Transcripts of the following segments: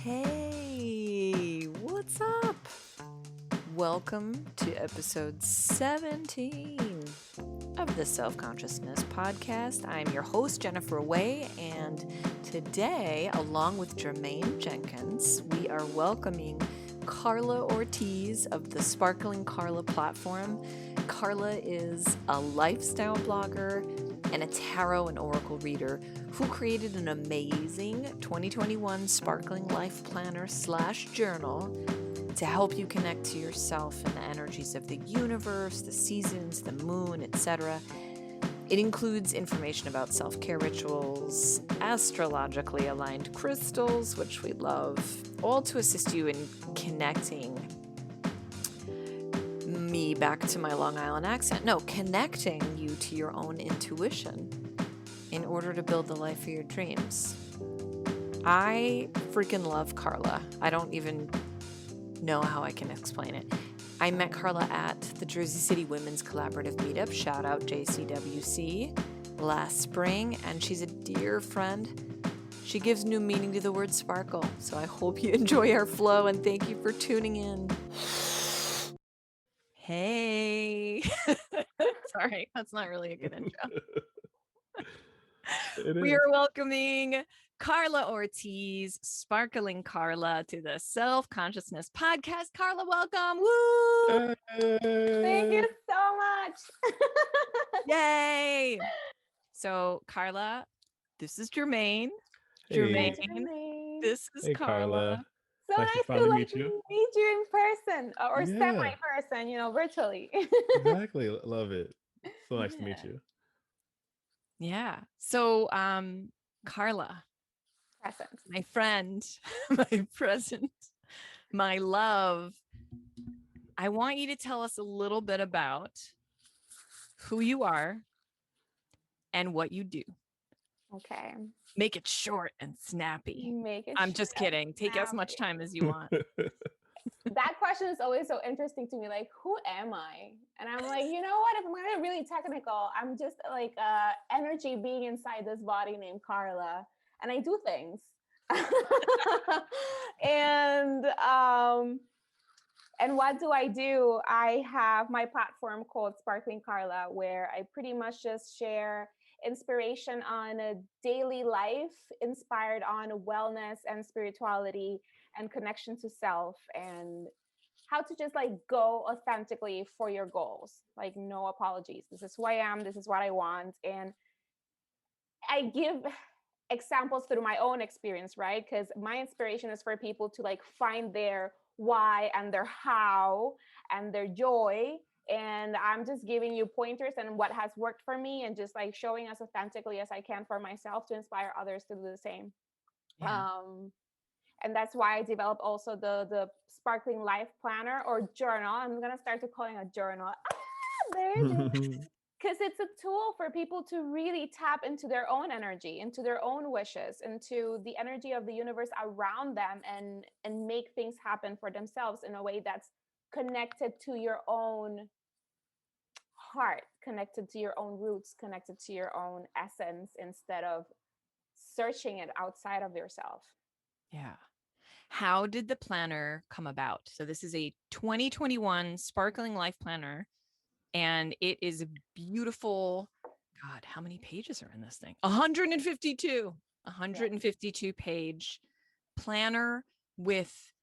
Hey, what's up? Welcome to episode 17 of the Self-Consciousness Podcast. I'm your host, Jennifer Way, and today, along with Jermaine Jenkins, we are welcoming Carla Ortiz of the Sparkling Carla platform. Carla is a lifestyle blogger and a tarot and oracle reader who created an amazing 2021 Sparkling Life Planner / journal to help you connect to yourself and the energies of the universe, the seasons, the moon, etc. It includes information about self-care rituals, astrologically aligned crystals, which we love, all to assist you in connecting me back to my Long Island accent. No, connecting you to your own intuition in order to build the life of your dreams. I freaking love Carla. I don't even know how I can explain it. I met Carla at the Jersey City Women's Collaborative Meetup, shout out JCWC, last spring, and she's a dear friend. She gives new meaning to the word sparkle, so I hope you enjoy our flow, and thank you for tuning in. Hey. Sorry, that's not really a good intro. We are welcoming Carla Ortiz, Sparkling Carla, to the Self-Consciousness Podcast. Carla, welcome. Woo! Thank you so much. Yay! So, Carla, this is Jermaine. Hey. Jermaine, this is Carla. So nice to finally meet you in person or Yeah. semi-person, virtually. Exactly. Love it. So nice to meet you. Yeah. So, Carla, Present. my friend, my present, my love, I want you to tell us a little bit about who you are and what you do. Okay. Make it short and snappy. Make it I'm just kidding. Take as much time as you want. That question is always so interesting to me. Like, who am I? And I'm like, you know what? If I'm going to really technical, I'm just like energy being inside this body named Carla. And I do things. And what do I do? I have my platform called Sparkling Carla, where I pretty much just share inspiration on a daily life, inspired on wellness and spirituality and connection to self, and how to just like go authentically for your goals. Like, no apologies. This is who I am. This is what I want. And I give examples through my own experience, right? Because my inspiration is for people to like find their why and their how and their joy. And I'm just giving you pointers and what has worked for me, and just like showing as authentically as I can for myself to inspire others to do the same. Yeah. And that's why I developed also the Sparkling Life Planner or journal. I'm gonna start to calling a journal. There it is. Because it's a tool for people to really tap into their own energy, into their own wishes, into the energy of the universe around them, and make things happen for themselves in a way that's connected to your own heart, connected to your own roots, connected to your own essence, instead of searching it outside of yourself. Yeah. How did the planner come about? So this is a 2021 Sparkling Life Planner, and it is a beautiful, God, how many pages are in this thing? 152 page planner with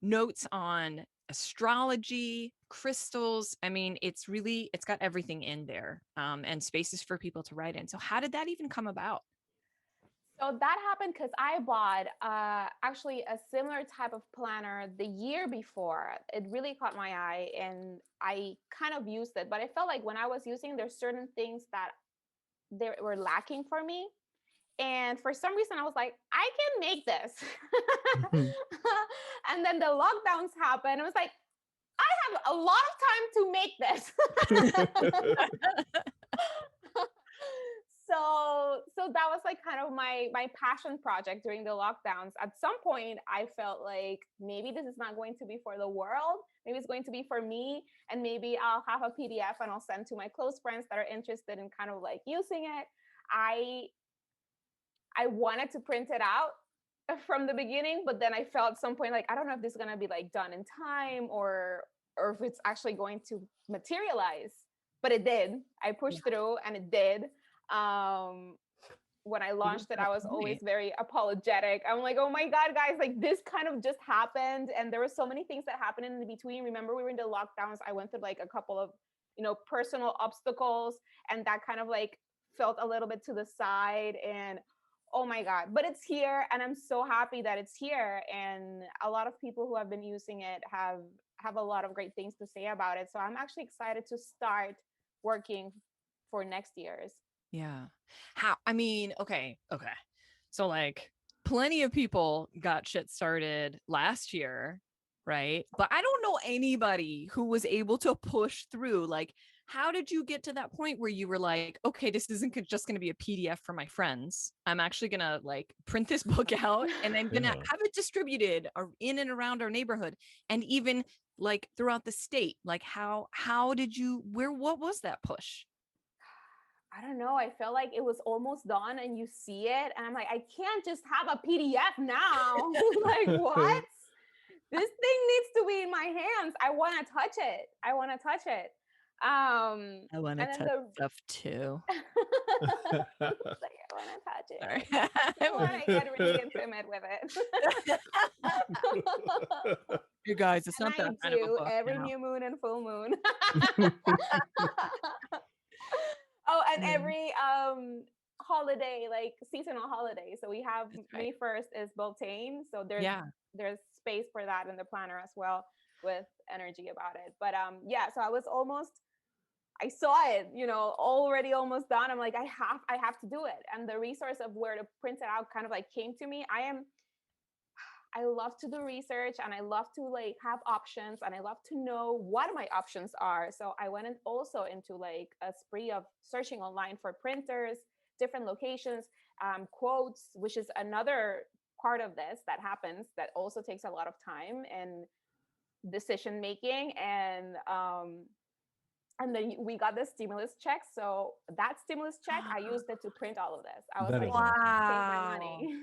notes on astrology, crystals. I mean, it's got everything in there, and spaces for people to write in. So how did that even come about? So that happened because I bought actually a similar type of planner the year before. It really caught my eye and I kind of used it, but I felt like when I was using, there's certain things that they were lacking for me. And for some reason I was like, I can make this. And then the lockdowns happened. I was like, I have a lot of time to make this. So that was like kind of my passion project during the lockdowns. At some point, I felt like maybe this is not going to be for the world. Maybe it's going to be for me, and maybe I'll have a PDF and I'll send to my close friends that are interested in kind of like using it. I wanted to print it out, from the beginning, but then I felt at some point like I don't know if this is gonna be like done in time or if it's actually going to materialize. But it did. I Yeah. pushed through and it did. Um when I launched it, I was always very apologetic. I'm like, oh my God, guys, like this kind of just happened. And there were so many things that happened in the between. Remember, we were in the lockdowns. I went through like a couple of, personal obstacles, and that kind of like felt a little bit to the side. And oh my God, but it's here. And I'm so happy that it's here. And a lot of people who have been using it have a lot of great things to say about it. So I'm actually excited to start working for next year's. Yeah. Okay. So like plenty of people got shit started last year, right? But I don't know anybody who was able to push through. Like, how did you get to that point where you were like, okay, this isn't just going to be a PDF for my friends. I'm actually going to like print this book out and I'm going to have it distributed in and around our neighborhood and even like throughout the state. Like how did you, what was that push? I don't know. I felt like it was almost done and you see it. And I'm like, I can't just have a PDF now. Like, what? This thing needs to be in my hands. I want to touch it. I want to touch it. I want to touch stuff too. Like, I want to touch it. I want to get really intimate with it. You guys, it's not that kind of a book every new moon and full moon. Oh, and every holiday, like seasonal holiday. So we have May 1st is Beltane. So there's space for that in the planner as well with energy about it. But yeah, so I saw it, already almost done. I'm like, I have to do it. And the resource of where to print it out kind of like came to me. I love to do research and I love to like have options and I love to know what my options are. So I went also into like a spree of searching online for printers, different locations, quotes, which is another part of this that happens that also takes a lot of time and decision making. And then we got the stimulus check. So that stimulus check, I used it to print all of this. I was like, take my money.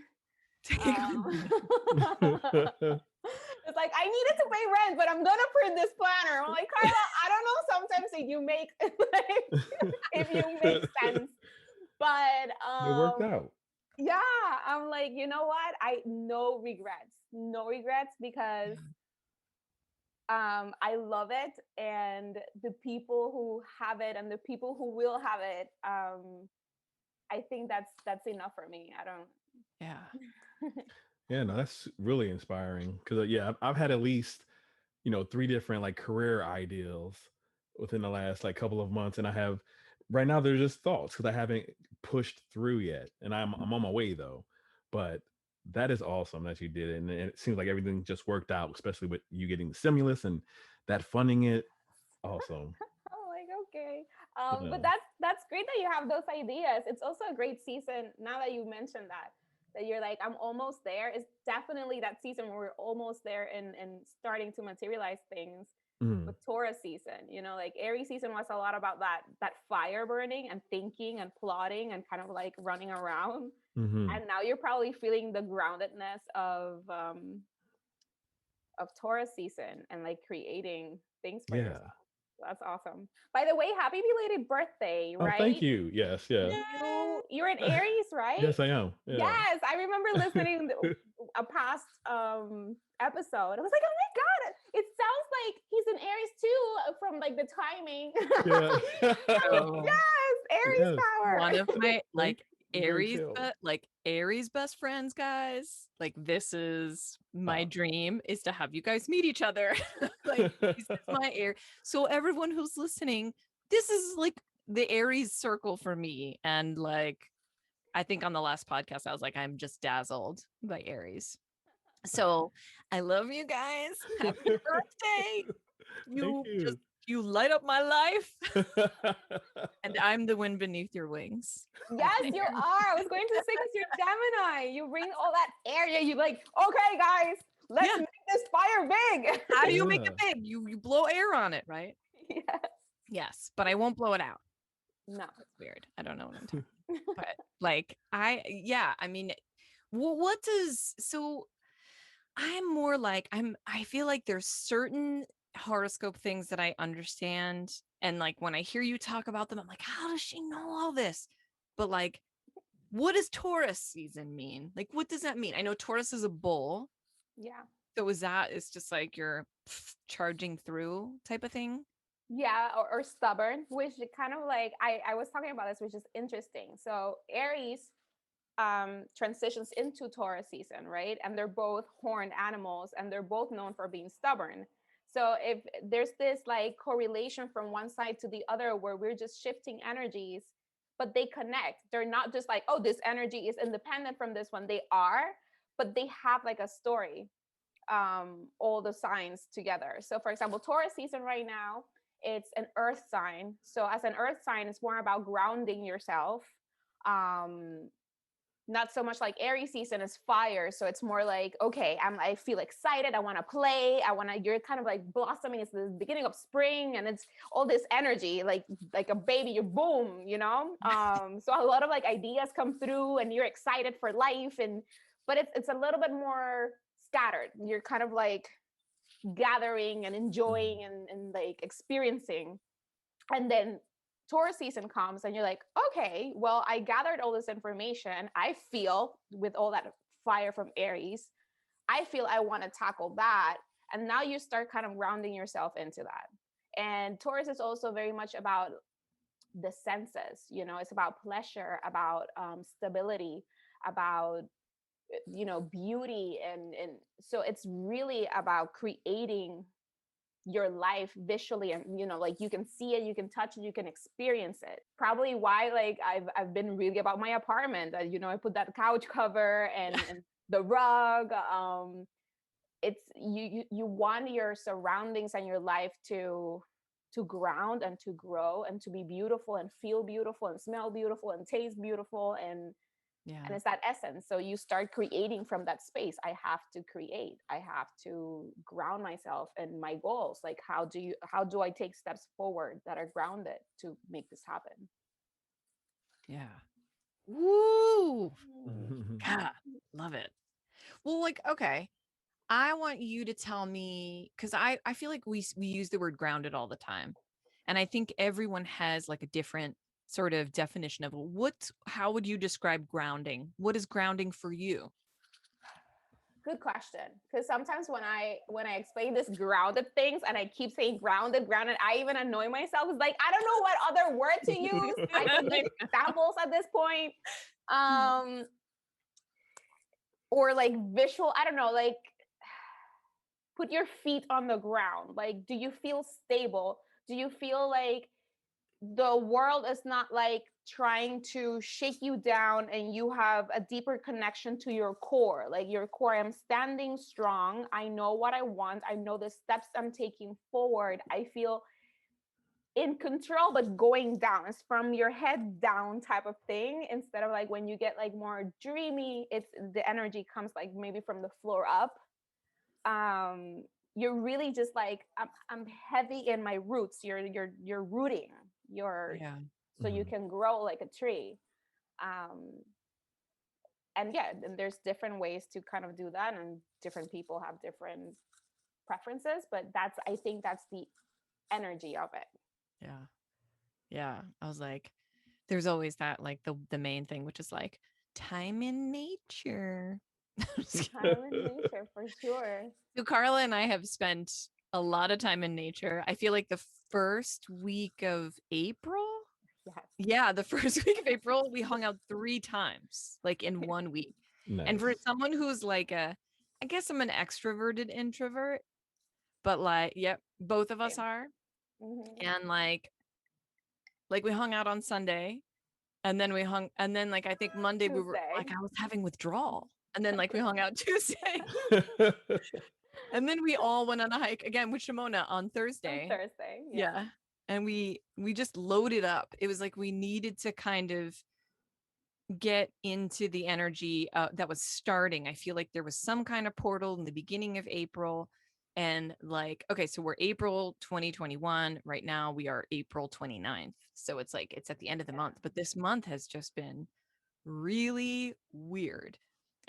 It's like I needed to pay rent, but I'm gonna print this planner. I'm like, Carla, I don't know. Sometimes if you make sense, but it worked out. Yeah, I'm like, you know what? No regrets because I love it, and the people who have it and the people who will have it, I think that's enough for me. I don't. Yeah. Yeah, no, that's really inspiring because I've had at least 3 different like career ideals within the last like couple of months, and I have right now they're just thoughts because I haven't pushed through yet, and I'm on my way though. But that is awesome that you did it, and it seems like everything just worked out, especially with you getting the stimulus and that funding it. Awesome. I'm like, okay. But that's great that you have those ideas. It's also a great season now that you mentioned that you're like, I'm almost there. It's definitely that season where we're almost there and starting to materialize things. With Taurus season, like Aries season was a lot about that fire burning and thinking and plotting and kind of like running around. And now you're probably feeling the groundedness of Taurus season and like creating things for yourself. That's awesome. By the way, happy belated birthday, right? Oh, thank you. Yes, yeah. You're an Aries, right? Yes, I am. Yeah. Yes, I remember listening to a past episode. I was like, oh my God, it sounds like he's an Aries too from like the timing. Yeah. Yes, Aries power. One of my Aries best friends, guys. Like this is my dream is to have you guys meet each other. Like this is my Aries. So everyone who's listening, this is like the Aries circle for me. And like I think on the last podcast, I was like, I'm just dazzled by Aries. So I love you guys. Happy birthday. You light up my life. And I'm the wind beneath your wings. Yes, you are. I was going to say because you're Gemini. You bring all that air. You like, okay, guys, let's make this fire big. How do you make it big? You blow air on it, right? Yes. Yes, but I won't blow it out. No. That's weird. I don't know what I'm talking about. But like I mean, Well, what does so I'm more like I feel like there's certain horoscope things that I understand. And like when I hear you talk about them, I'm like, how does she know all this? But like, what does Taurus season mean? Like, what does that mean? I know Taurus is a bull. Yeah. So is that it's just like you're charging through type of thing? Yeah, or stubborn, which kind of like I was talking about this, which is interesting. So Aries transitions into Taurus season, right? And they're both horned animals and they're both known for being stubborn. So if there's this like correlation from one side to the other where we're just shifting energies, but they connect. They're not just like, oh, this energy is independent from this one. They are, but they have like a story, all the signs together. So for example, Taurus season right now, it's an earth sign. So as an earth sign, it's more about grounding yourself. Um, Not so much like Aries season is fire. So it's more like, okay, I feel excited. I want to play. You're kind of like blossoming. It's the beginning of spring and it's all this energy, like a baby, you boom, you know? So a lot of like ideas come through and you're excited for life. But it's a little bit more scattered. You're kind of like gathering and enjoying and like experiencing. And then Taurus season comes and you're like, okay, well, I gathered all this information. I feel with all that fire from Aries, I feel I want to tackle that. And now you start kind of grounding yourself into that. And Taurus is also very much about the senses, you know, it's about pleasure, about stability, about beauty, and so it's really about creating your life visually, and like you can see it, you can touch it, you can experience it. Probably why like I've been really about my apartment. I put that couch cover and the rug. It's you want your surroundings and your life to ground and to grow and to be beautiful and feel beautiful and smell beautiful and taste beautiful, and it's that essence. So you start creating from that space. I have to create. I have to ground myself and my goals. Like how do I take steps forward that are grounded to make this happen? Yeah. Woo! God, love it. Well, like, okay. I want you to tell me because I feel like we use the word grounded all the time. And I think everyone has like a different sort of definition of how would you describe grounding? What is grounding for you? Good question. Because sometimes when I explain this grounded things and I keep saying grounded, I even annoy myself. It's like I don't know what other word to use. I could give examples at this point. Or like visual, I don't know, like put your feet on the ground. Like, do you feel stable? Do you feel like the world is not like trying to shake you down and you have a deeper connection to your core? Like your core, I'm standing strong. I know what I want. I know the steps I'm taking forward. I feel in control, but going down. It's from your head down type of thing, instead of like when you get like more dreamy, it's the energy comes like maybe from the floor up. You're really just like I'm heavy in my roots. You're rooting. Yeah. So you can grow like a tree. Um, and yeah, and there's different ways to kind of do that, and different people have different preferences. But I think that's the energy of it. Yeah. Yeah. I was like, there's always that like the main thing, which is like time in nature. Time in nature for sure. So Carla and I have spent a lot of time in nature. I feel like the first week of April. Yes. Yeah, the first week of April, we hung out 3 times, like in 1 week. Nice. And for someone who's like I guess I'm an extroverted introvert, but like, yep, both of us Same. are. Mm-hmm. And like we hung out on Sunday, and then like I think Monday we were Tuesday. like I was having withdrawal. And then like we hung out Tuesday. And then we all went on a hike again with Shimona on Thursday. On Thursday. Yeah. And we just loaded up. It was like we needed to kind of get into the energy that was starting. I feel like there was some kind of portal in the beginning of April. And like, okay, so we're April 2021. Right now we are April 29th. So it's like it's at the end of the month. But this month has just been really weird.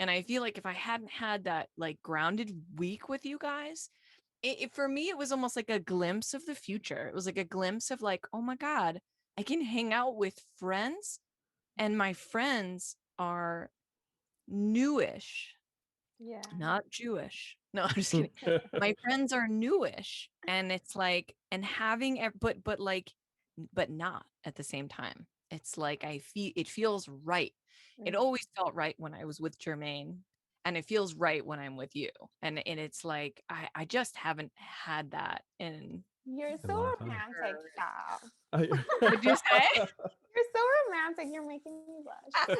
And I feel like if I hadn't had that like grounded week with you guys, for me, it was almost like a glimpse of the future. It was like a glimpse of like, oh my God, I can hang out with friends, and my friends are newish, Yeah. not Jewish. No, I'm just kidding. My friends are newish, and it's like, and having, but like, but not at the same time. It's like it feels right. It always felt right when I was with Jermaine, and it feels right when I'm with you. And it's like I just haven't had that in. You're In a so long time. romantic, child. What'd you say? You're so romantic. You're making me blush.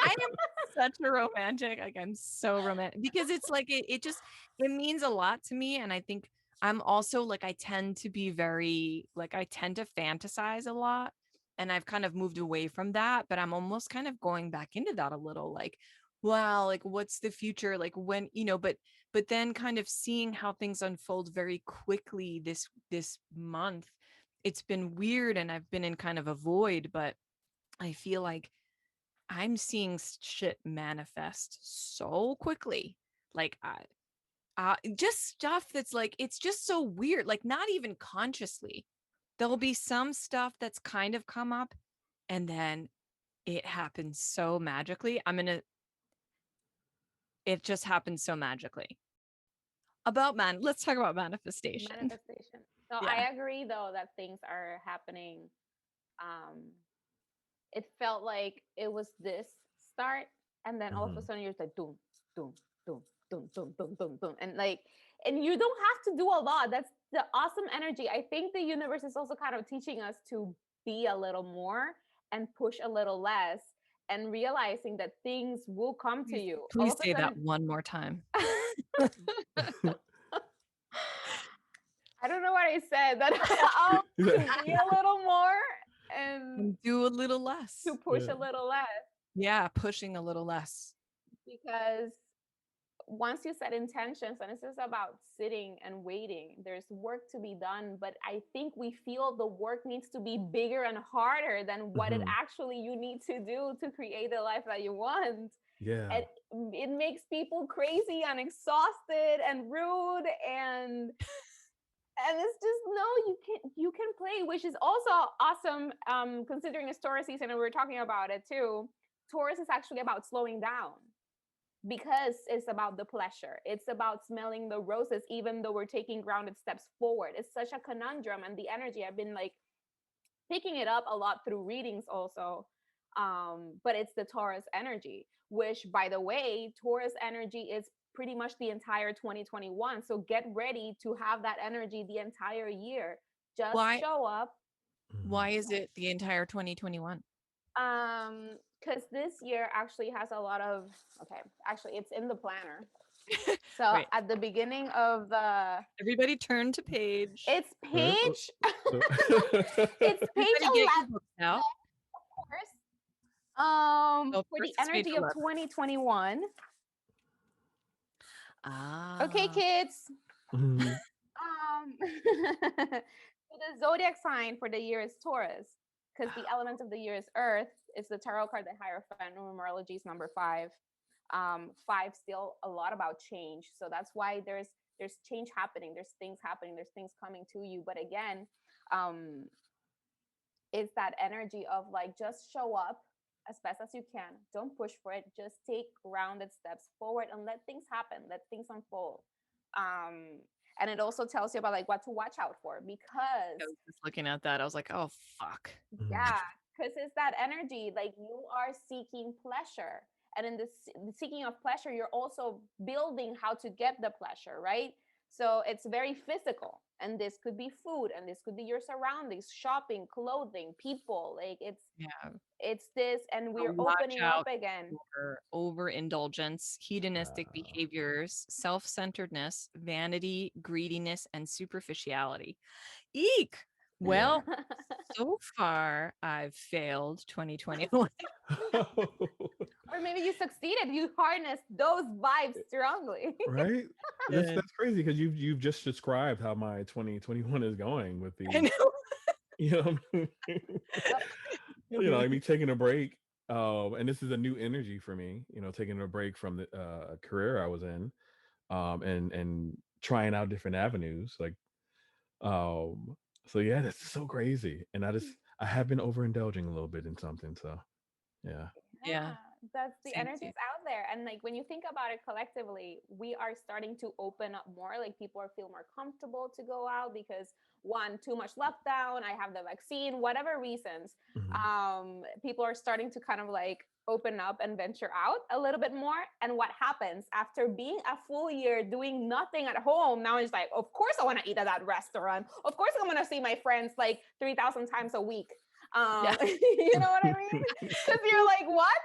I am such a romantic. Like, I'm so romantic because it's like it means a lot to me. And I think I'm also like, I tend to be very like, I tend to fantasize a lot, and I've kind of moved away from that, but I'm almost kind of going back into that a little, like, wow, like what's the future? Like when, but then kind of seeing how things unfold very quickly this month. It's been weird, and I've been in kind of a void, but I feel like I'm seeing shit manifest so quickly. Like just stuff that's like, it's just so weird, like not even consciously. There'll be some stuff that's kind of come up, and then it happens so magically. It just happens so magically. Let's talk about manifestation. Manifestation. So Yeah. I agree though that things are happening. It felt like it was this start, and then all of a sudden you're like doom, doom, doom, doom, doom, doom, doom, doom, and you don't have to do a lot. That's the awesome energy. I think the universe is also kind of teaching us to be a little more and push a little less, and realizing that things will come to you. All Please of a say that sudden, one more time. I don't know what I said. That I'll be a little more and do a little less. to push a little less. Yeah, pushing a little less. Because once you set intentions, and it's just about sitting and waiting, there's work to be done, but I think we feel the work needs to be bigger and harder than what it actually you need to do to create the life that you want. Yeah. And it makes people crazy and exhausted and rude, and it's just, no, you can play, which is also awesome, considering it's Taurus season, and we were talking about it too. Taurus is actually about slowing down, because it's about the pleasure. It's about smelling the roses, even though we're taking grounded steps forward. It's such a conundrum, and the energy, I've been like picking it up a lot through readings also. But it's the Taurus energy, which, by the way, Taurus energy is pretty much the entire 2021. So get ready to have that energy the entire year. Just show up. Why is it the entire 2021? Because this year actually has a lot of, actually it's in the planner. So Right. at the beginning of the, everybody turn to page. It's page. It's page 11 now, of course. For the energy of 2021. Okay, kids. So the zodiac sign for the year is Taurus, because the element of the year is Earth. It's the tarot card, the Hierophant. Numerology is number 5. 5 still a lot about change, so that's why there's change happening. There's things happening. There's things coming to you. But again, it's that energy of like, just show up as best as you can. Don't push for it. Just take rounded steps forward and let things happen. Let things unfold. And it also tells you about like what to watch out for, because I was just looking at that, I was like, oh fuck. Yeah, because it's that energy, like you are seeking pleasure, and in the seeking of pleasure, you're also building how to get the pleasure, right? So it's very physical, and this could be food, and this could be your surroundings, shopping, clothing, people. Like it's this, and we're opening up again. Overindulgence, hedonistic behaviors, self-centeredness, vanity, greediness, and superficiality. Eek. Well, so far I've failed 2021. Or maybe you succeeded. You harnessed those vibes strongly. Right? That's crazy, because you've just described how my 2021 is going with the, I know. like me taking a break. And this is a new energy for me, taking a break from the career I was in, and trying out different avenues. So yeah, that's so crazy. And I have been overindulging a little bit in something. So yeah. Yeah. That's the Same too. energies out there. And like when you think about it collectively, we are starting to open up more. Like people are feel more comfortable to go out because one, too much lockdown, I have the vaccine, whatever reasons. Mhm. People are starting to kind of like open up and venture out a little bit more. And what happens after being a full year doing nothing at home? Now it's like, of course I want to eat at that restaurant. Of course I'm going to see my friends like 3,000 times a week. Yeah. You know what I mean? Because you're like, what?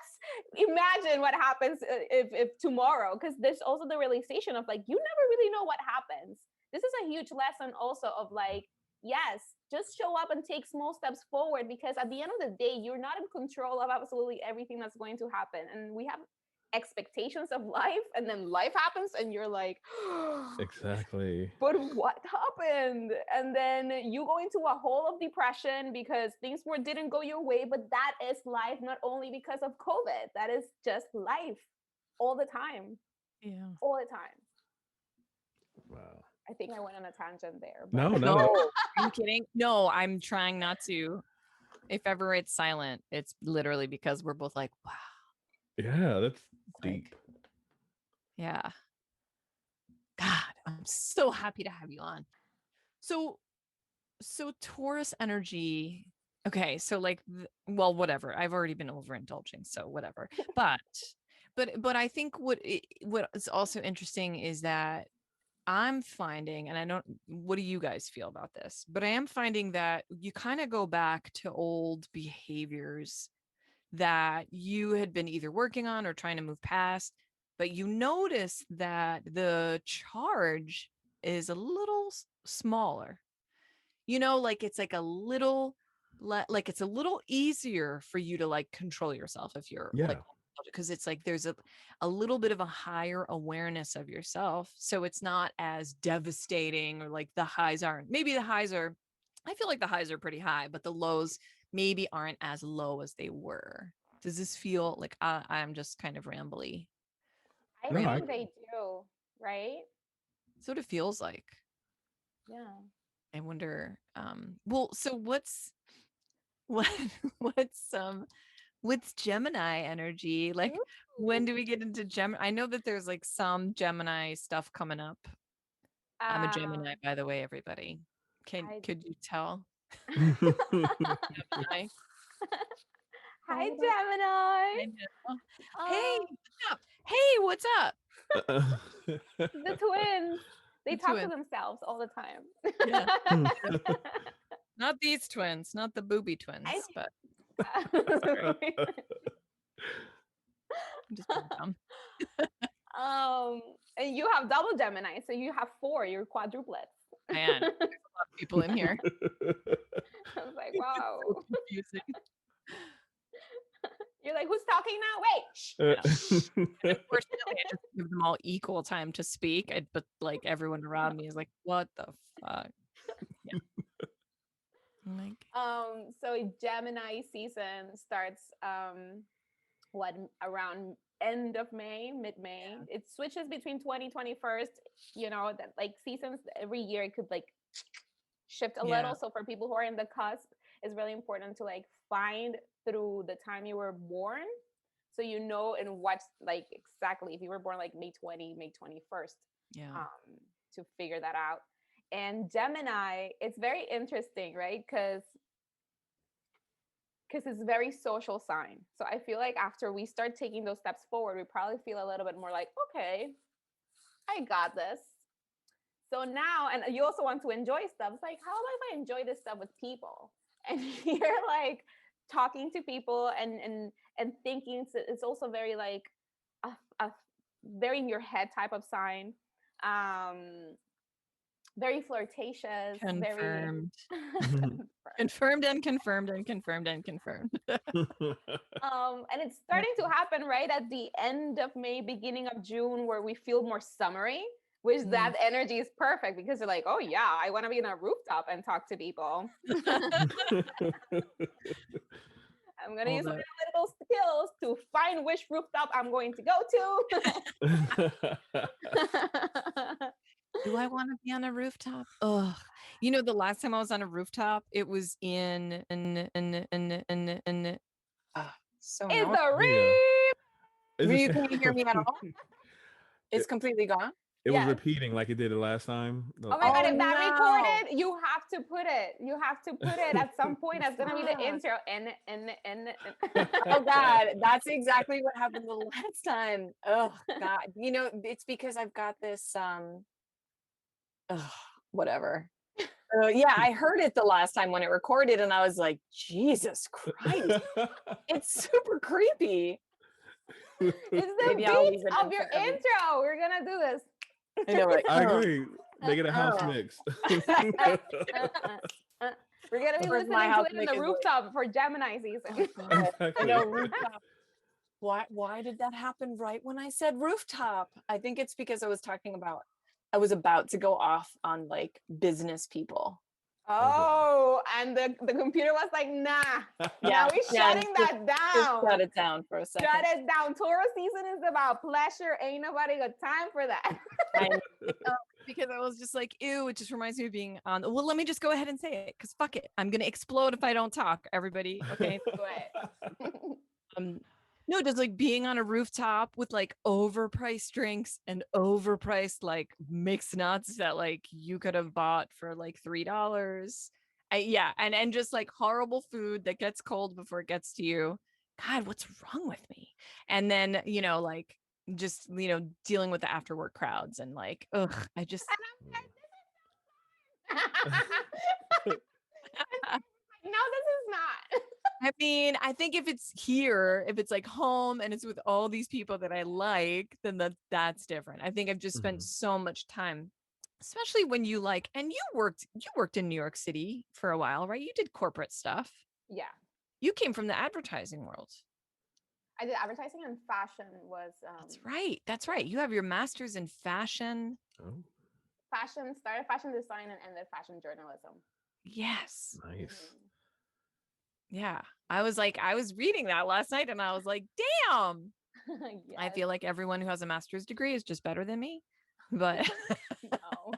Imagine what happens if tomorrow, because there's also the realization of like, you never really know what happens. This is a huge lesson also of like, yes, just show up and take small steps forward, because at the end of the day, you're not in control of absolutely everything that's going to happen. And we have expectations of life, and then life happens and you're like, Exactly. but what happened? And then you go into a hole of depression because things didn't go your way. But that is life, not only because of COVID. That is just life all the time, Yeah. all the time. Wow. I think I went on a tangent there, No, but no. No, are you kidding? No, I'm trying not to. If ever it's silent, it's literally because we're both like, wow. Yeah, that's Like, deep. yeah. God, I'm so happy to have you on. So Taurus energy. Okay, so like, well, whatever. I've already been overindulging, so whatever. But I think what is also interesting is that I'm finding, and I don't, what do you guys feel about this? But I am finding that you kind of go back to old behaviors that you had been either working on or trying to move past, but you notice that the charge is a little smaller. Like it's like a little, like it's a little easier for you to like control yourself if you're like, Yeah. because it's like there's a little bit of a higher awareness of yourself. So it's not as devastating, or like the highs aren't, maybe the highs are, I feel like the highs are pretty high, but the lows maybe aren't as low as they were. Does this feel like I'm just kind of rambly? I No, Rambly. think they do, right? That's what it feels like. Yeah. I wonder. Well, so what what's what's Gemini energy? Like, when do we get into Gemini? I know that there's like some Gemini stuff coming up. I'm a Gemini, by the way, everybody. I Could you tell? Gemini. Hi, Oh, Gemini. I know. Hey, Um, what's up? Hey, what's up? the twins. They The talk to twins. themselves all the time. Yeah. Not these twins, not the booby twins, but sorry, I'm just being dumb. And you have double Gemini, so you have four. You're quadruplets. I am. There's a lot of people in here. I was like, It's wow. so confusing. You're like, who's talking now? Wait. Shh. Yeah. And unfortunately, I just give them all equal time to speak. But like everyone around me is like, what the fuck? Yeah. Like, So Gemini season starts what, around end of May, mid-May. yeah. It switches between 2021st, that like seasons every year it could like shift a Yeah. little. So for people who are in the cusp, it's really important to like find through the time you were born. So in what, like, exactly if you were born like May 20, May 21st, Yeah. to figure that out. And Gemini, it's very interesting, right? Because it's a very social sign. So I feel like after we start taking those steps forward, we probably feel a little bit more like, okay, I got this. So now, and you also want to enjoy stuff. It's like, how about if I enjoy this stuff with people? And you're like talking to people and thinking. It's also very like a very in your head type of sign. Very flirtatious, very Confirmed. Confirmed and confirmed and confirmed and confirmed. and it's starting to happen right at the end of May, beginning of June, where we feel more summery, which that energy is perfect because you're like, oh yeah, I want to be in a rooftop and talk to people. I'm going to All use my that. analytical skills to find which rooftop I'm going to go to. Do I want to be on a rooftop? Ugh. You know, the last time I was on a rooftop, it was in so It's no. a Yeah. reap. It's You just, can't hear me at all? It's it, completely gone. it was Yes. repeating like it did the last time. Oh my God, Oh if that no. recorded, you have to put it. You have to put it at some point. That's going to be the Fuck. intro. Oh God, that's exactly what happened the last time. Oh God. You know, it's because I've got this whatever. Yeah, I heard it the last time when it recorded and I was like, Jesus Christ. It's super creepy. It's the Maybe I'll leave beats it of in your forever. intro. We're going to do this. I know, right? I agree. Make it a house Oh. mix. We're gonna be Where's listening my to house it in mix the is like- rooftop for Gemini season. Oh, God. I Exactly. know, rooftop. Why did that happen right when I said rooftop? I think it's because I was about to go off on like business people. Oh, and the computer was like, nah. Now we're shutting that Just down. shut it down for a second. Shut it down. Taurus season is about pleasure. Ain't nobody got time for that. I know, because I was just like, ew, it just reminds me of being on. Well, let me just go ahead and say it because fuck it. I'm going to explode if I don't talk, everybody. Okay. Go ahead. No, just like being on a rooftop with like overpriced drinks and overpriced like mixed nuts that like you could have bought for like $3. Yeah, and just like horrible food that gets cold before it gets to you. God, what's wrong with me? And then, you know, like just, you know, dealing with the after work crowds and like, ugh, I just No, this is not. I mean, I think if it's here, if it's like home and it's with all these people that I like, then that's different. I think I've just spent so much time, especially when you like, and you worked in New York City for a while, right? You did corporate stuff. Yeah. You came from the advertising world. I did advertising and fashion was That's right. That's right. You have your master's in fashion. Oh, started fashion design and ended fashion journalism. Yes. nice. Yeah. I was reading that last night and I was like, damn. Yes. I feel like everyone who has a master's degree is just better than me. But no,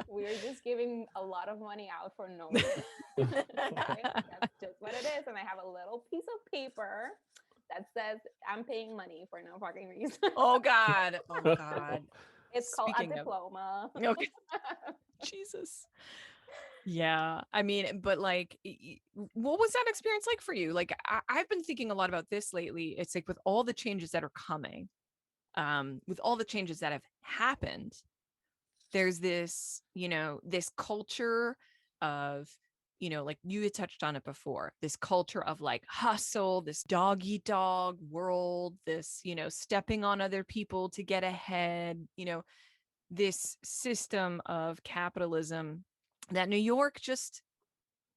we're just giving a lot of money out for no reason. That's just what it is. And I have a little piece of paper that says I'm paying money for no fucking reason. Oh God. Oh God. It's called Speaking a of- diploma. Okay. Jesus. Yeah. I mean, but like, what was that experience like for you? Like, I've been thinking a lot about this lately. It's like with all the changes that are coming, with all the changes that have happened, there's this, you know, this culture of, you know, like you had touched on it before, this culture of like hustle, this dog eat dog world, this, you know, stepping on other people to get ahead, you know, this system of capitalism that New York just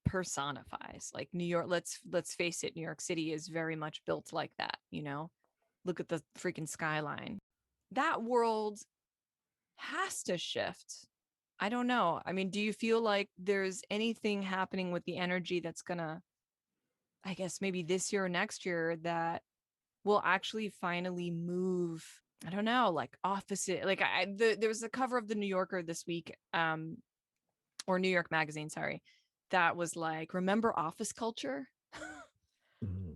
personifies. Like New York, let's face it, New York City is very much built like that, you know. Look at the freaking skyline. That world has to shift. I don't know. I mean, do you feel like there's anything happening with the energy that's gonna, I guess maybe this year or next year, that will actually finally move, I don't know, like opposite, like there was a cover of the New Yorker this week, or New York Magazine, sorry, that was like, remember office culture?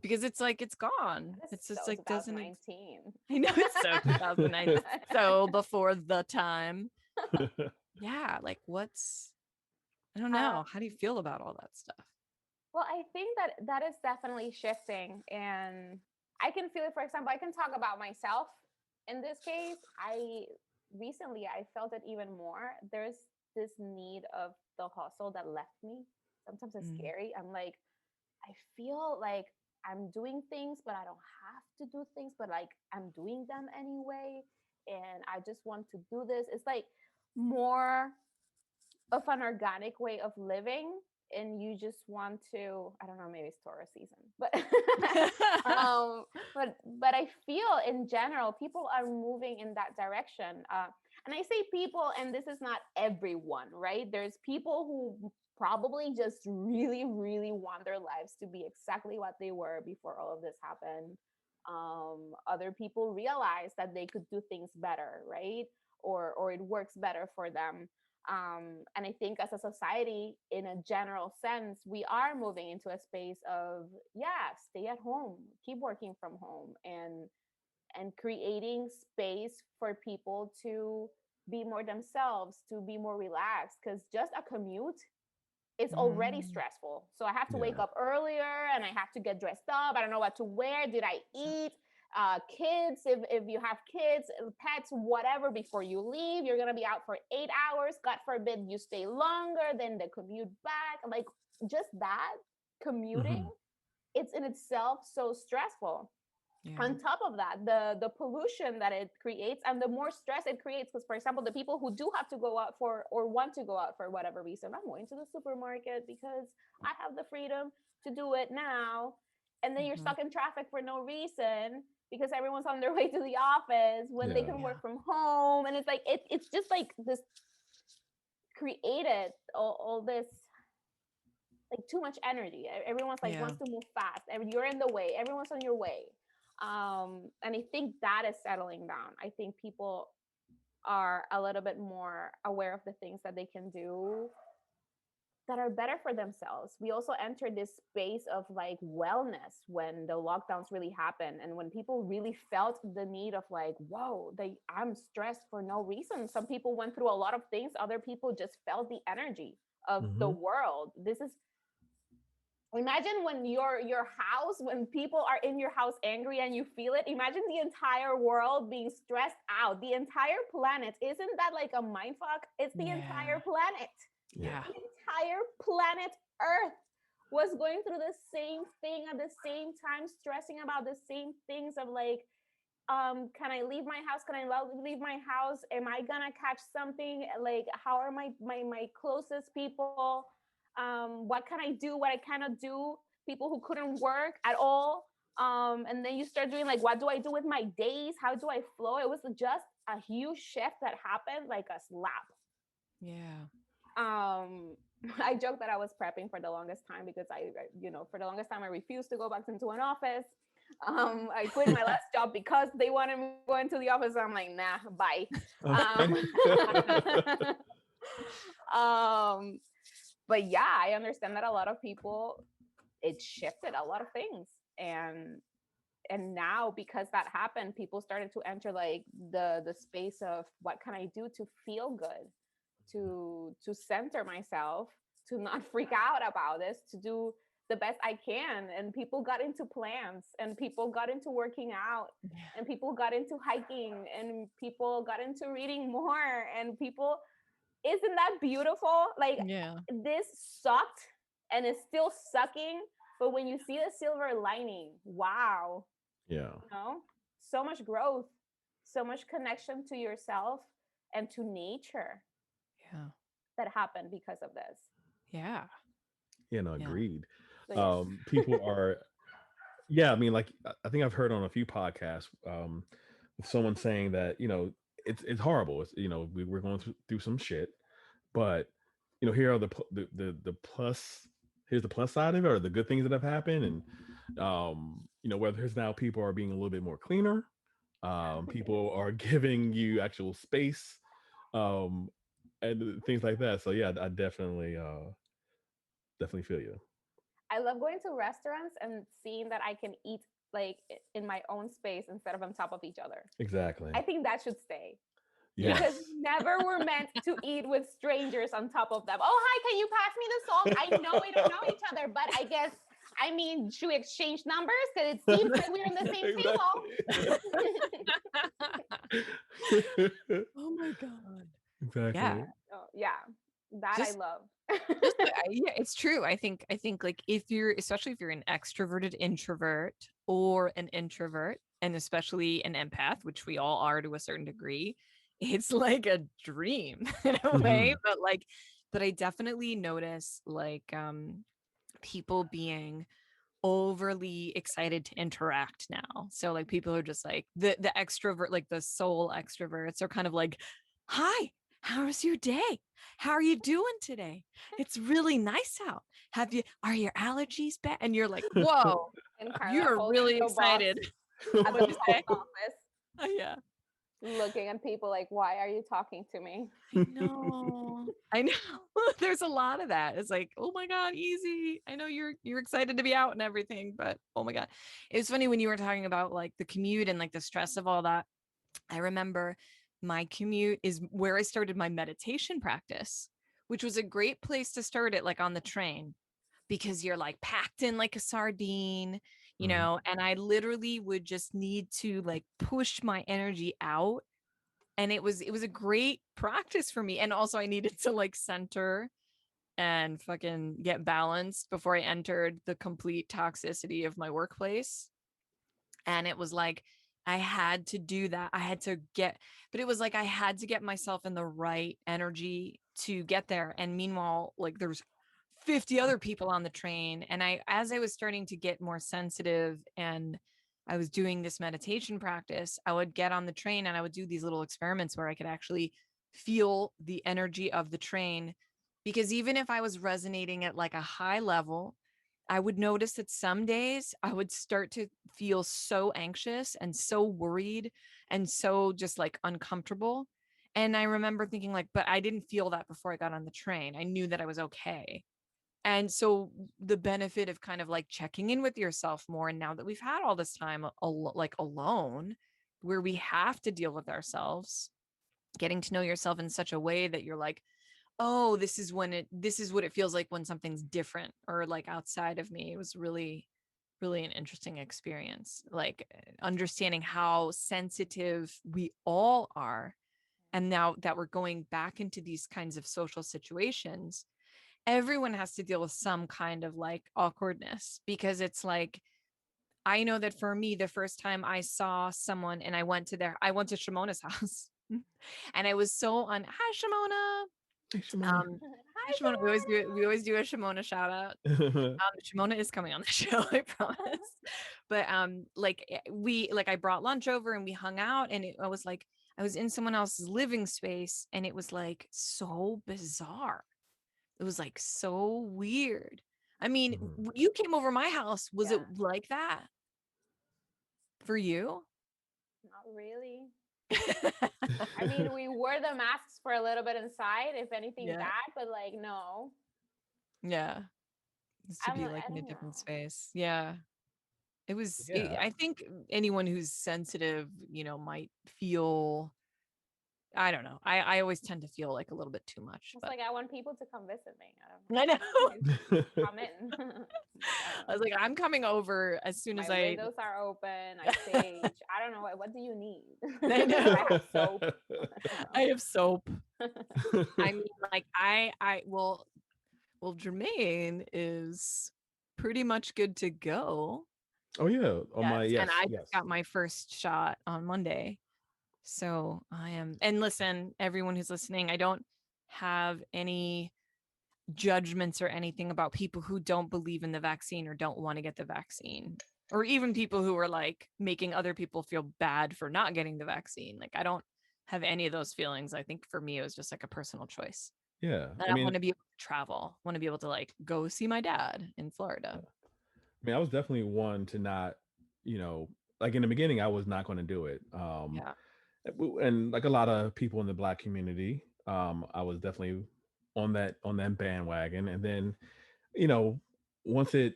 Because it's like it's gone. It's just so like doesn't 2019. I know it's so 2009, so before the time. Yeah, like what's, I don't know. How do you feel about all that stuff? Well, I think that is definitely shifting, and I can feel it. For example, I can talk about myself in this case. I felt it even more. There's this need of the hustle that left me. Sometimes it's scary. I'm like, I feel like I'm doing things, but I don't have to do things, but like I'm doing them anyway. And I just want to do this. It's like more of an organic way of living. And you just want to, I don't know, maybe it's Taurus season, but but I feel in general people are moving in that direction. And I say people, and this is not everyone, right? There's people who probably just really, really want their lives to be exactly what they were before all of this happened. Other people realize that they could do things better, right? Or it works better for them. And I think as a society, in a general sense, we are moving into a space of, yeah, stay at home, keep working from home, and creating space for people to be more themselves, to be more relaxed. Because just a commute is already Mm. stressful. So I have to wake Yeah. up earlier and I have to get dressed up. I don't know what to wear. Did I eat? Kids, if you have kids, pets, whatever, before you leave, you're gonna be out for 8 hours. God forbid you stay longer, then the commute back. Like just that commuting, Hmm. it's in itself so stressful. Yeah. On top of that, the pollution that it creates and the more stress it creates, because for example, the people who do have to go out for or want to go out for whatever reason, I'm going to the supermarket because I have the freedom to do it now, and then you're Mhm. stuck in traffic for no reason because everyone's on their way to the office when they Yeah. can Yeah. work from home. And it's like it's just like this created all this like too much energy. Everyone's like Yeah. wants to move fast. You're in the way. Everyone's on your way. And I think that is settling down. I think people are a little bit more aware of the things that they can do that are better for themselves. We also entered this space of like wellness when the lockdowns really happened, and when people really felt the need of like, whoa, I'm stressed for no reason. Some people went through a lot of things. Other people just felt the energy of the Hmm. world. This is Imagine when your house, when people are in your house angry and you feel it. Imagine the entire world being stressed out, the entire planet. Isn't that like a mind fuck? It's the Yeah. entire planet. Yeah. Yeah. The entire planet Earth was going through the same thing at the same time, stressing about the same things of like, can I leave my house? Can I leave my house? Am I gonna catch something? Like, how are my closest people? What can I do? What I cannot do? People who couldn't work at all. And then you start doing like, what do I do with my days? How do I flow? It was just a huge shift that happened, like a slap. Yeah. um I joke that I was prepping for the longest time because for the longest time I refused to go back into an office. I quit my last job because they wanted me to go into the office. I'm like, nah, bye. Okay. um but yeah, I understand that a lot of people, it shifted a lot of things. And now, because that happened, people started to enter like the space of, what can I do to feel good, to center myself, to not freak out about this, to do the best I can. And people got into plants, and people got into working out, and people got into hiking, and people got into reading more, and people, isn't that beautiful? Like, Yeah. this sucked and it's still sucking, but when you see the silver lining, wow, Yeah. you know, so much growth, so much connection to yourself and to nature Yeah. that happened because of this. Yeah. Yeah. No, Yeah. agreed. So yeah. People are, yeah, I mean, like I think I've heard on a few podcasts, with someone saying that, it's horrible. It's, we're going through some shit, but here are the plus. Here's the plus side of it, or the good things that have happened, and whether it's now people are being a little bit more cleaner, people are giving you actual space, um, and things like that. So yeah, I definitely feel you. I love going to restaurants and seeing that I can eat like in my own space instead of on top of each other. Exactly. I think that should stay, Yes. because never were meant to eat with strangers on top of them. Oh, hi, can you pass me the salt? I know we don't know each other, but I guess, I mean, should we exchange numbers? Because it seems like we're on the same table. Exactly. Oh my God. Yeah. Exactly. Oh, yeah, that I Just love. yeah, it's true. I think like if you're, especially if you're an extroverted introvert or an introvert, and especially an empath, which we all are to a certain degree, it's like a dream in a way. Hmm. But I definitely notice like people being overly excited to interact now. So like people are just like the extrovert, like the soul extroverts are kind of like, hi, How's your day? How are you doing today? It's really nice out. Are your allergies bad? And you're like, whoa, And Carla you're holding really the box excited. at the What'd you say? post office, Yeah. looking at people like, why are you talking to me? I know. I know. There's a lot of that. It's like, oh my God, easy. I know you're excited to be out and everything, but oh my God. It was funny when you were talking about like the commute and like the stress of all that. I remember my commute is where I started my meditation practice, which was a great place to start it, like on the train, because you're like packed in like a sardine, Mhm. and I literally would just need to like push my energy out. And it was a great practice for me. And also I needed to like center and fucking get balanced before I entered the complete toxicity of my workplace. And it was like I had to do that. But it was like I had to get myself in the right energy to get there. And meanwhile, like there's 50 other people on the train. And as I was starting to get more sensitive and I was doing this meditation practice, I would get on the train and I would do these little experiments where I could actually feel the energy of the train. Because even if I was resonating at like a high level, I would notice that some days I would start to feel so anxious and so worried and so just like uncomfortable. And I remember thinking like, but I didn't feel that before I got on the train. I knew that I was okay. And so the benefit of kind of like checking in with yourself more. And now that we've had all this time like alone, where we have to deal with ourselves, getting to know yourself in such a way that you're like, oh, this is what it feels like when something's different or like outside of me. It was really, really an interesting experience. Like understanding how sensitive we all are. And now that we're going back into these kinds of social situations, everyone has to deal with some kind of like awkwardness, because it's like, I know that for me, the first time I saw someone and I went to Shimona's house and I was so hi Shimona. Hey, Shimona. Hi, Hi Shimona. We always do a Shimona shout out. Shimona is coming on the show, I promise. But I brought lunch over and we hung out, and I was like, I was in someone else's living space and it was like so bizarre. It was like so weird. I mean, Mhm. you came over my house. Was Yeah, it like that for you? not really. I mean, we wore the masks for a little bit inside, if anything Yeah. that, but like, no. Yeah. Just to be like I in a don't different know. space. Yeah. Yeah. I think anyone who's sensitive, might feel, I don't know. I always tend to feel like a little bit too much, It's but like I want people to come visit me. I don't I know. know. Come in. I don't I was know. like, I'm coming over as soon as My I windows are open. I sage. I don't know what do you need? I I know. have soap. I have soap. I mean, like well, Jermaine is pretty much good to go. Oh yeah. Oh my Yes. And yes, I just yes. got my first shot on Monday. So I am, and listen, everyone who's listening, I don't have any judgments or anything about people who don't believe in the vaccine or don't want to get the vaccine, or even people who are like making other people feel bad for not getting the vaccine. Like, I don't have any of those feelings. I think for me, it was just like a personal choice. Yeah. And I I mean, want to be able to travel, want to be able to like go see my dad in Florida. I was definitely one to not, you know, like in the beginning, I was not going to do it. Yeah. And like a lot of people in the Black community, I was definitely on that bandwagon. And then, you know, once it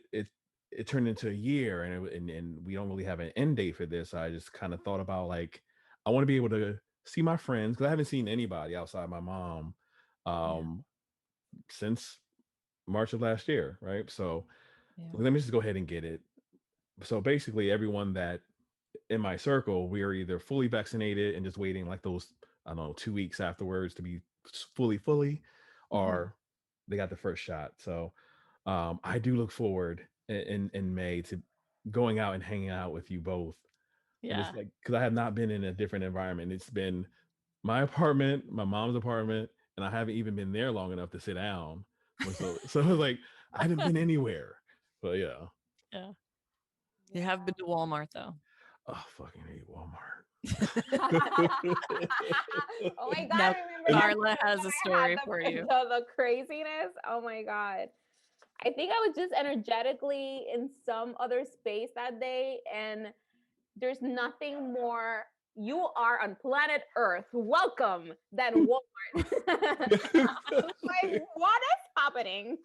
turned into a year, and we don't really have an end date for this, I just kind of thought about like I want to be able to see my friends because I haven't seen anybody outside my mom Yeah. um, since March of last year, right? So Yeah. let me just go ahead and get it. So basically, everyone that in my circle, we are either fully vaccinated and just waiting like those, I don't know, 2 weeks afterwards to be fully, Mhm. or they got the first shot. So I do look forward in May to going out and hanging out with you both. And it's Yeah. like, because I have not been in a different environment. It's been my apartment, my mom's apartment, and I haven't even been there long enough to sit down. So it's like I haven't been anywhere. But yeah. Yeah. You have been Yeah. to Walmart though. Oh, fucking hate Walmart. Oh my God, Now, remember Carla has a I story had for you. the craziness. Oh my God. I think I was just energetically in some other space that day, and there's nothing more. You are on planet Earth. Welcome, than Walmart. Like, what is happening?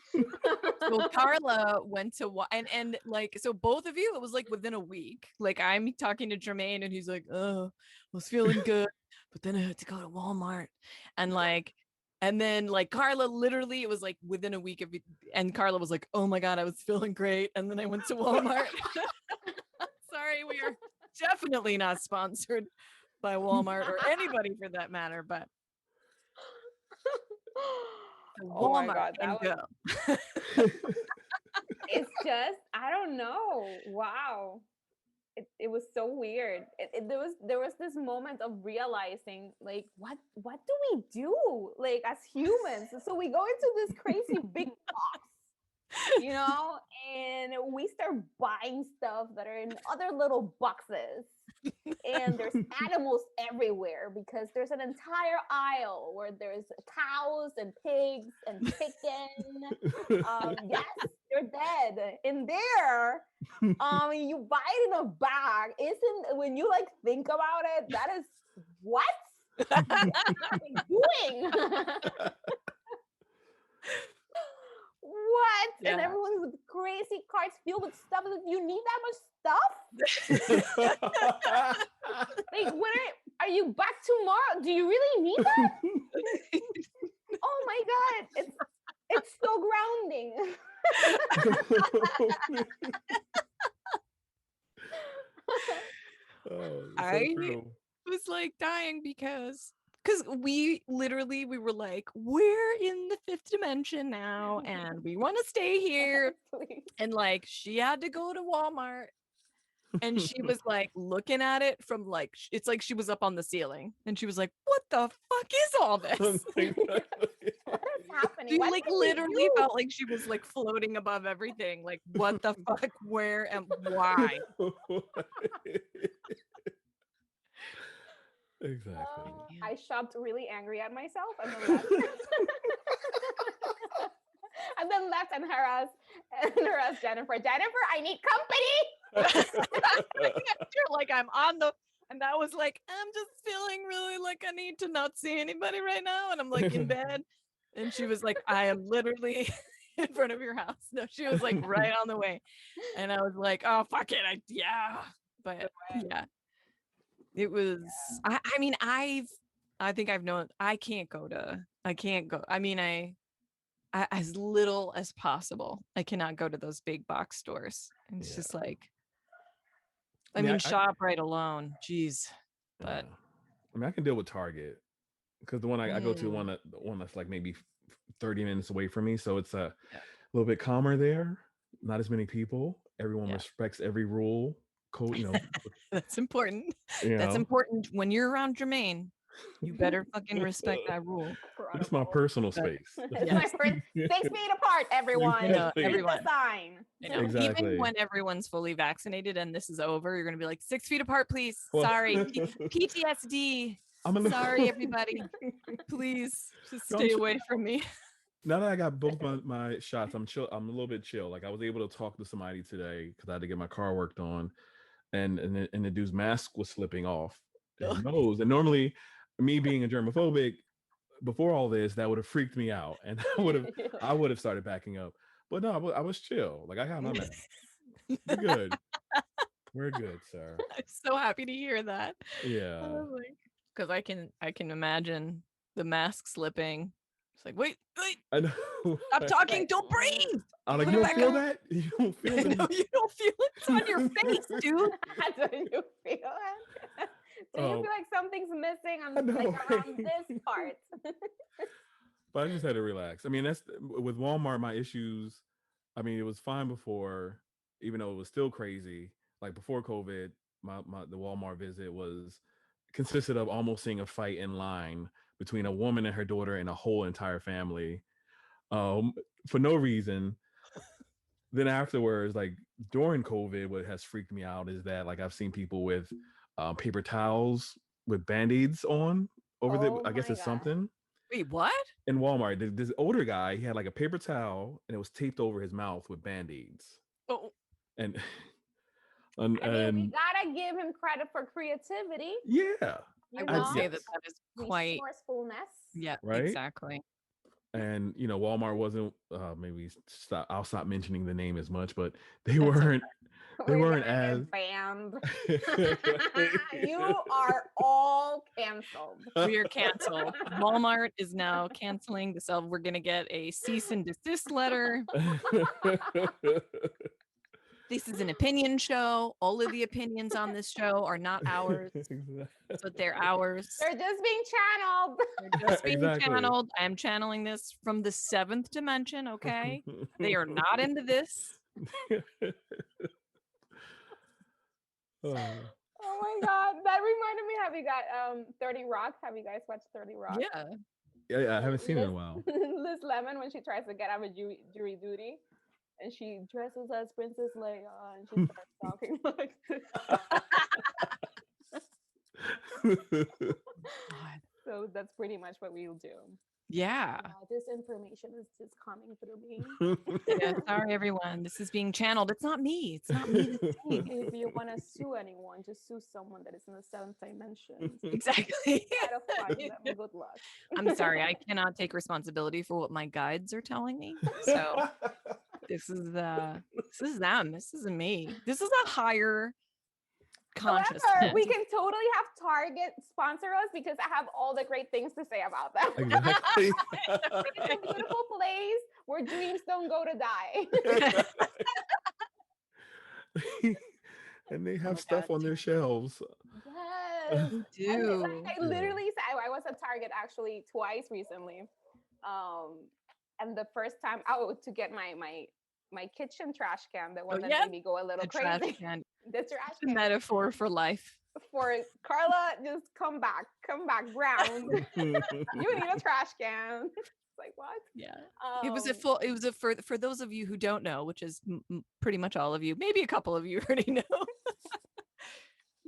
So Carla went to and like, so both of you, it was like within a week. Like, I'm talking to Jermaine and he's like, oh, I was feeling good, but then I had to go to Walmart. And then like Carla, literally, it was like within a week of it, and Carla was like, oh my God, I was feeling great. And then I went to Walmart. Sorry, we are definitely not sponsored by Walmart or anybody for that matter, but Oh my Walmart God, and that was. go. It's just, I don't know. Wow. It was so weird. There was this moment of realizing, like, what do we do, like, as humans? So we go into this crazy big box, and we start buying stuff that are in other little boxes, and there's animals everywhere because there's an entire aisle where there's cows and pigs and chicken. Yes, they're dead in there. You buy it in a bag. Isn't, when you like think about it, that is what are they doing? What? Yeah. And everyone's with crazy carts filled with stuff. You need that much stuff? Like, when are you back tomorrow? Do you really need that? Oh my God, it's so grounding. Oh, so I true. was like dying because we were like, we're in the fifth dimension now and we want to stay here. Please. And like, she had to go to Walmart and she was like looking at it from like, it's like she was up on the ceiling and she was like, what the fuck is all this? What is happening? She What like did we literally do? felt like she was like floating above everything. Like, what the fuck, where, and why? Exactly. I shopped really angry at myself and then left. And then left and harassed Jennifer. Jennifer, I need company. You're like, I'm on the, and that was like, I'm just feeling really like I need to not see anybody right now. And I'm like in bed. And she was like, I am literally in front of your house. No, she was like right on the way. And I was like, oh, fuck it. But yeah, it was, I mean, I think I've known, I can't go. I mean, I as little as possible. I cannot go to those big box stores. And it's just like, I mean, shop right alone. Jeez. But I mean, I can deal with Target because the one I go to, the one that's like maybe 30 minutes away from me. So it's a little bit calmer there. Not as many people. Everyone respects every rule. Code, that's important. You That's know. important. When you're around Jermaine, you better fucking respect that rule. That's my personal space. It's my 6 feet apart, everyone. Everyone. The sign. Exactly. Even when everyone's fully vaccinated and this is over, you're gonna be like 6 feet apart, please. Sorry, PTSD. Sorry, everybody. Please just stay away from me. Now that I got both my shots, I'm chill. I'm a little bit chill. Like I was able to talk to somebody today because I had to get my car worked on, and the dude's mask was slipping off his nose. And normally, me being a germaphobic, before all this, that would have freaked me out, and I would have started backing up. But no, I was chill. Like I got my mask. We're good. We're good, sir. I'm so happy to hear that. Yeah. Because I can imagine the mask slipping. It's like, wait. I know. Stop talking. Don't breathe. I'm like, you don't feel that? You don't feel that? No, you don't feel it. It's on your face, dude. Do you feel it? Do you feel like something's missing on like around this part? But I just had to relax. I mean, that's with Walmart, my issues. I mean, it was fine before, even though it was still crazy. Like before COVID, the Walmart visit consisted of almost seeing a fight in line between a woman and her daughter and a whole entire family, for no reason. Then afterwards, like during COVID, what has freaked me out is that like I've seen people with paper towels with band-aids on over I guess it's something. Wait, what? In Walmart. This older guy, he had like a paper towel and it was taped over his mouth with band-aids. Oh, And I mean, we and gotta give him credit for creativity. yeah, You I would know, say that is quite. resourcefulness. Yeah, right. exactly. And Walmart wasn't. Maybe stop. I'll stop mentioning the name as much, but they That's weren't. They We're weren't gonna as. get banned. You are all canceled. We are canceled. Walmart is now canceling the sale. We're gonna get a cease and desist letter. This is an opinion show. All of the opinions on this show are not ours, but they're ours. They're just being channeled. They're just being Exactly. channeled. I am channeling this from the seventh dimension. Okay, they are not into this. Oh. Oh my god, that reminded me. Have you got 30 Rock? Have you guys watched 30 Rock? Yeah, I haven't seen it in a while. Liz Lemon, when she tries to get out of jury duty, and she dresses as Princess Leia, and she starts talking like this. So that's pretty much what we'll do. Yeah. This information is just coming through me. Yeah. Sorry, everyone. This is being channeled. It's not me. It's not me. If you want to sue anyone, just sue someone that is in the seventh dimension. Exactly. Try to find them. Good luck. I'm sorry. I cannot take responsibility for what my guides are telling me. So this is them. This isn't me. This is a higher consciousness. However, we can totally have Target sponsor us because I have all the great things to say about them. Exactly. It's a beautiful place where dreams don't go to die. And they have stuff on their shelves. Yes. Do. I literally said I was at Target actually twice recently. And the first time out to get my kitchen trash can, the one that made me go a little crazy. Trash can. The trash The can. metaphor for life. For Carla, just come back ground. You need a trash can. It's like, what? Yeah. It was a for those of you who don't know, which is pretty much all of you, maybe a couple of you already know.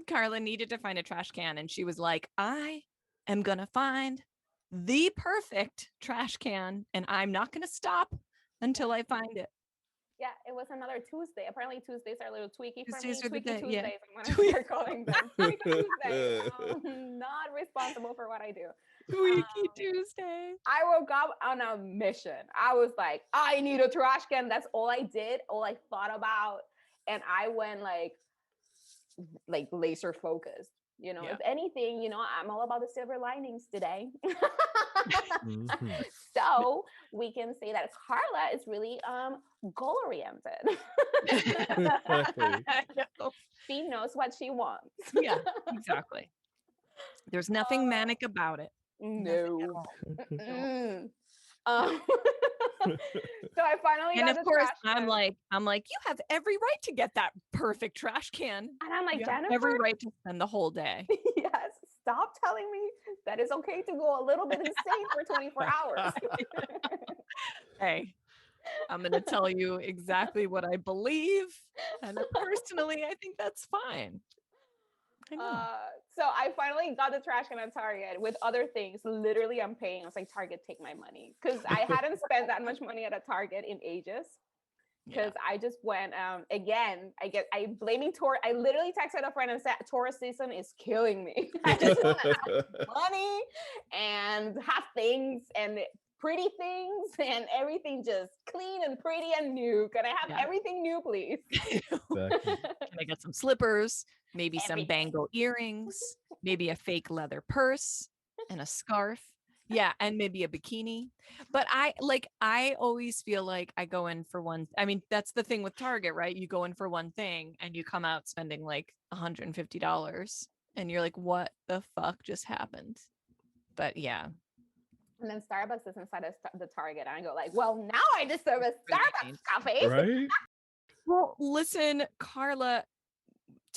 Carla needed to find a trash can, and she was like, I am gonna find the perfect trash can, and I'm not gonna stop until I find it. Yeah, it was another Tuesday. Apparently Tuesdays are a little tweaky for Tuesdays me. are the Tweaky day, Tuesdays. yeah. I'm gonna start calling them Tweaky Tuesday. I'm not responsible for what I do. Tweaky Tuesday. I woke up on a mission. I was like, I need a trash can. That's all I did, all I thought about. And I went like laser focused. If anything, I'm all about the silver linings today. So we can say that Carla is really goal oriented. She knows what she wants. Yeah, exactly. There's nothing manic about it. No. So I finally and got of course I'm like you have every right to get that perfect trash can, and I'm like, you Jennifer, have every right to spend the whole day. Yes, stop telling me that it's okay to go a little bit insane for 24 hours. Hey, I'm gonna tell you exactly what I believe, and personally I think that's fine. I know. So I finally got the trash can at Target with other things. Literally, I'm paying. I was like, Target, take my money, because I hadn't spent that much money at a Target in ages. Because I just went again. I blaming Taurus. I literally texted a friend and said, Taurus season is killing me. I just want to have money and have things and pretty things and everything just clean and pretty and new. Can I have everything new, please? Exactly. Can I get some slippers? Maybe some bangle earrings, maybe a fake leather purse and a scarf. Yeah, and maybe a bikini. But I always feel like I go in for one. I mean, that's the thing with Target, right? You go in for one thing and you come out spending like $150 and you're like, what the fuck just happened? But yeah. And then Starbucks is inside of the Target. And I go like, well, now I deserve a Starbucks coffee. Right? Well, listen, Carla,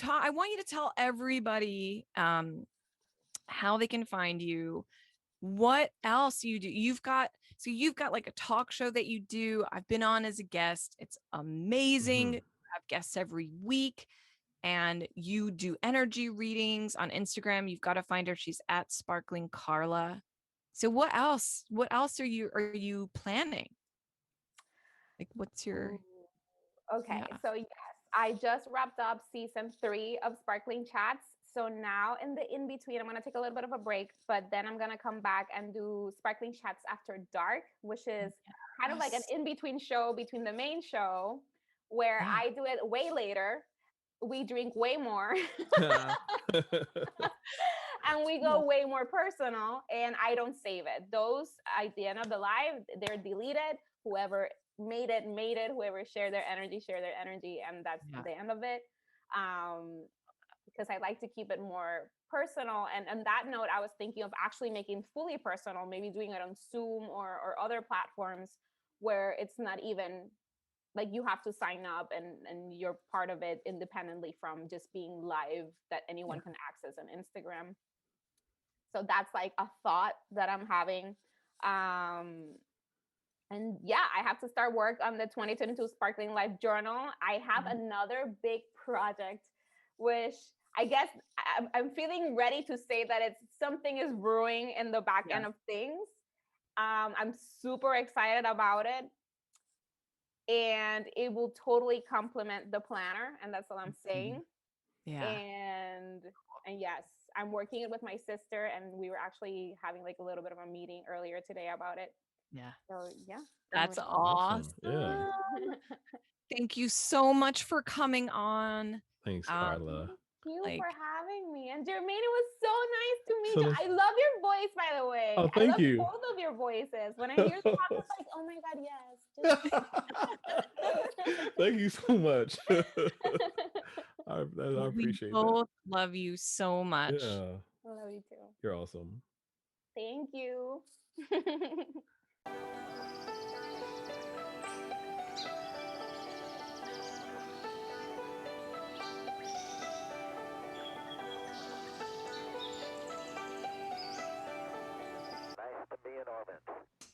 I want you to tell everybody how they can find you, what else you do. You've got like a talk show that you do. I've been on as a guest. It's amazing. You have guests every week, and you do energy readings on Instagram. You've got to find her. She's at Sparkling Carla. So what else? What else are you planning? Like, what's your Ooh, okay, yeah? so yes, I just wrapped up season 3 of Sparkling Chats. So now in the in between, I'm gonna take a little bit of a break, but then I'm gonna come back and do Sparkling Chats After Dark, which is kind of like an Yes. in between show between the main show, where Yeah. I do it way later. We drink way more. And we Yeah. go way more personal, and I don't save it. Those at the end of the live, they're deleted. Whoever made it. Whoever shared their energy, and that's Yeah. the end of it. Because I like to keep it more personal. And on that note, I was thinking of actually making fully personal, maybe doing it on Zoom or other platforms where it's not even like you have to sign up and you're part of it independently from just being live that anyone can access on Instagram. So that's like a thought that I'm having. And yeah, I have to start work on the 2022 Sparkling Life Journal. I have another big project, which I guess I'm feeling ready to say that it's something is brewing in the back end of things. I'm super excited about it, and it will totally complement the planner, and that's all I'm saying. Yeah. And yes, I'm working it with my sister, and we were actually having like a little bit of a meeting earlier today about it. Yeah. So yeah, That's Awesome. awesome. Yeah. Thank you so much for coming on. Thanks, Um, Carla. Thank you like, for having me. And Jermaine, it was so nice to meet So you. nice. I love your voice, by the way. Oh, I thank love you. both of your voices. When I hear the podcast, like, oh my God, yes. Thank you so much. I we appreciate that. both love you so much. Yeah, I love you too. you're awesome. Thank you.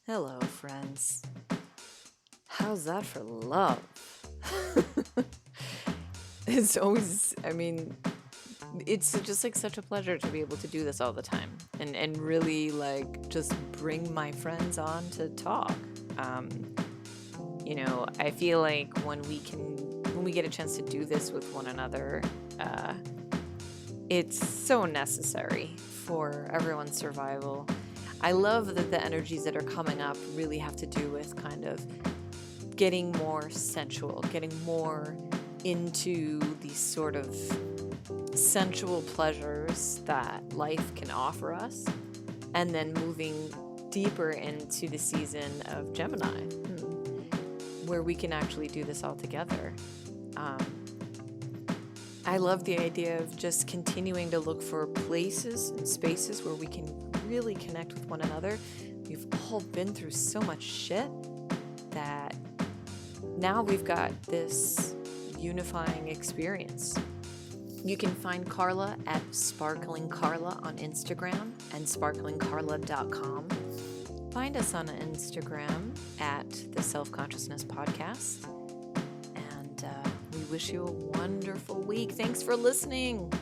Hello, friends. How's that for love? It's always, I mean, it's just like such a pleasure to be able to do this all the time and really like just bring my friends on to talk. You know, I feel like when we get a chance to do this with one another, it's so necessary for everyone's survival. I love that the energies that are coming up really have to do with kind of getting more sensual, getting more into these sort of sensual pleasures that life can offer us, and then moving deeper into the season of Gemini, where we can actually do this all together. I love the idea of just continuing to look for places and spaces where we can really connect with one another. We've all been through so much shit that now we've got this unifying experience. You can find Carla at Sparkling Carla on Instagram and sparklingcarla.com. Find us on Instagram at the Self-Consciousness Podcast. And we wish you a wonderful week. Thanks for listening.